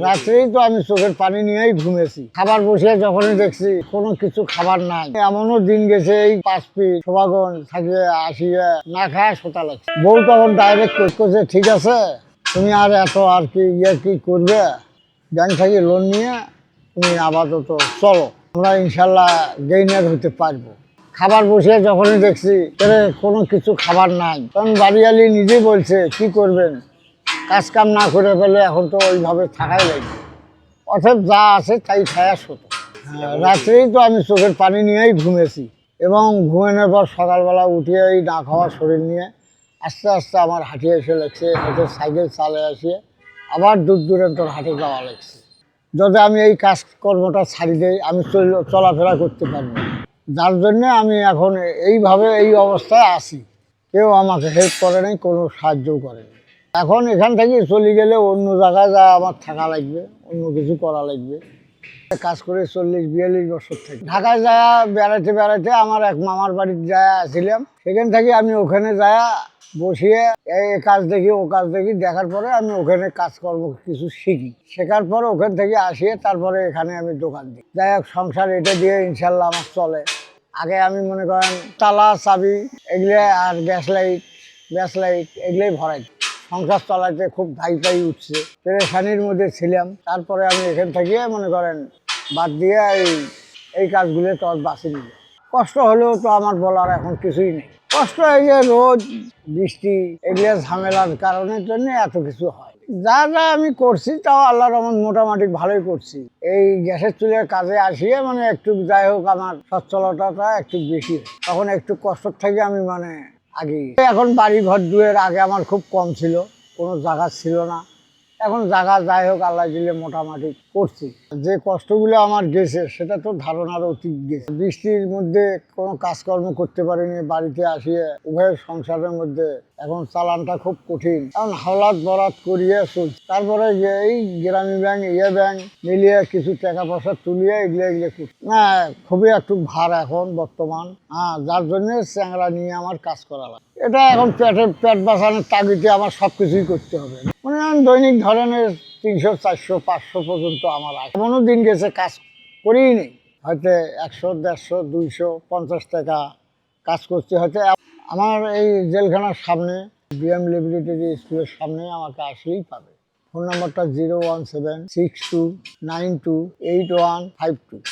রাত্রেই তো আমি চোখের পানি নিয়েই ঘুমেছি। খাবার বসে যখনই দেখছি কোনো কিছু খাবার নাই, এমনও দিন গেছে এই 5 ফিট শোভাগন থাকিয়ে আসিয়ে না খায় সোতা লাগছে। বউ তখন ডাইরেক্ট করছে, ঠিক আছে তুমি আর এত আর কি করবে, ব্যাংক থেকে লোন নিয়ে তুমি আপাতত চলো, আমরা ইনশাল্লাহ গেইনার হতে পারবো। খাবার বসে যখনই দেখছি কোনো কিছু খাবার নাই, তখন বাড়িয়ালি নিজেই বলছে কি করবেন, কাজ কাম না করে ফেলে এখন তো ওইভাবে থাকাই লাগবে, অর্থাৎ যা আছে তাই খায়া শোতো। রাত্রেই তো আমি চোখের পানি নিয়েই ঘুমেছি এবং ঘুমানোর পর সকালবেলা উঠিয়ে এই না খাওয়া শরীর নিয়ে আস্তে আস্তে আমার হাঁটিয়ে এসে লাগছে, হেঁটে সাইকেল চালে আসিয়ে আবার দূর দূরান্তর হাঁটে যাওয়া লাগছে। যদি আমি এই কাজকর্মটা ছাড়ি দিই আমি চলাফেরা করতে পারবো, যার জন্যে আমি এখন এইভাবে এই অবস্থায় আছি। কেউ আমাকে হেল্প করে নাই, কোনো সাহায্যও করেনি। এখন এখান থেকে চলে গেলে অন্য জায়গায় যা আমার থাকা লাগবে, অন্য কিছু করা লাগবে। কাজ করে 40-42 বছর থেকে ঢাকায় যায় বেড়াতে বেড়াতে আমার এক মামার বাড়িতে যায় আসছিলাম, সেখান থেকে আমি ওখানে যায় বসিয়ে এই কাজ দেখি ও কাজ দেখি, দেখার পরে আমি ওখানে কাজকর্ম কিছু শিখি, শেখার পরে ওখান থেকে আসিয়ে তারপরে এখানে আমি দোকান দিই। যাই হোক সংসার এটা দিয়ে ইনশাল্লাহ আমার চলে। আগে আমি মনে করেন তালা চাবি এগুলো আর গ্যাস লাইট এগুলোই ভরাই, সংসার চালাইতে খুব ধাই উঠছে, পেরেশানির মধ্যে ছিলাম। তারপরে আমি এখান থেকে মনে করেন বাদ দিয়ে এই কাজগুলো তো আর বাঁচি নিল। কষ্ট হলেও তো আমার বলার এখন কিছুই নেই। কষ্ট এই যে রোদ বৃষ্টি এগুলো ঝামেলার কারণের জন্য এত কিছু হয়। যা আমি করছি তাও আল্লাহর রহমত মোটামুটি ভালোই করছি। এই গ্যাসের চুলের কাজে আসিয়ে মানে একটু যাই হোক আমার সচ্ছলতাটা একটু বেশি, তখন একটু কষ্ট থেকে আমি মানে আগে। এখন বাড়ি ঘর দুয়ের, আগে আমার খুব কম ছিল, কোনো জায়গা ছিল না, এখন জায়গা যাই হোক আল্লাহ দিলে মোটামুটি করছি। যে কষ্টগুলো আমার গেছে সেটা তো ধারণার অতীত গেছে। বৃষ্টির মধ্যে কোনো কাজকর্ম করতে পারিনি, বাড়িতে আসিয়ে উভয়ের সংসারের মধ্যে এখন চালানটা খুব কঠিন, কারণ হাওলাত বরাত করিয়ে চলছে। তারপরে যে এই গ্রামী ব্যাংক ব্যাংক মিলিয়ে কিছু টাকা পয়সা তুলিয়ে এগুলো করছি না, খুবই একটু ভার এখন বর্তমান। যার জন্য চ্যাংরা নিয়ে আমার কাজ করা লাগে। এটা এখন পেট বাঁচানোর তাগিদে আমার সব কিছুই করতে হবে। মনে হয় দৈনিক ধরনের 300, 400, 500 পর্যন্ত আমার আছে। এমনও দিন গেছে কাজ করিই নেই, হয়তো 100, 150, 250 টাকা কাজ করতে। হয়তো আমার এই জেলখানার সামনে বিএম লিবারেটরি স্কুলের সামনে আমাকে আসলেই পাবে। ফোন নম্বরটা 01762928152।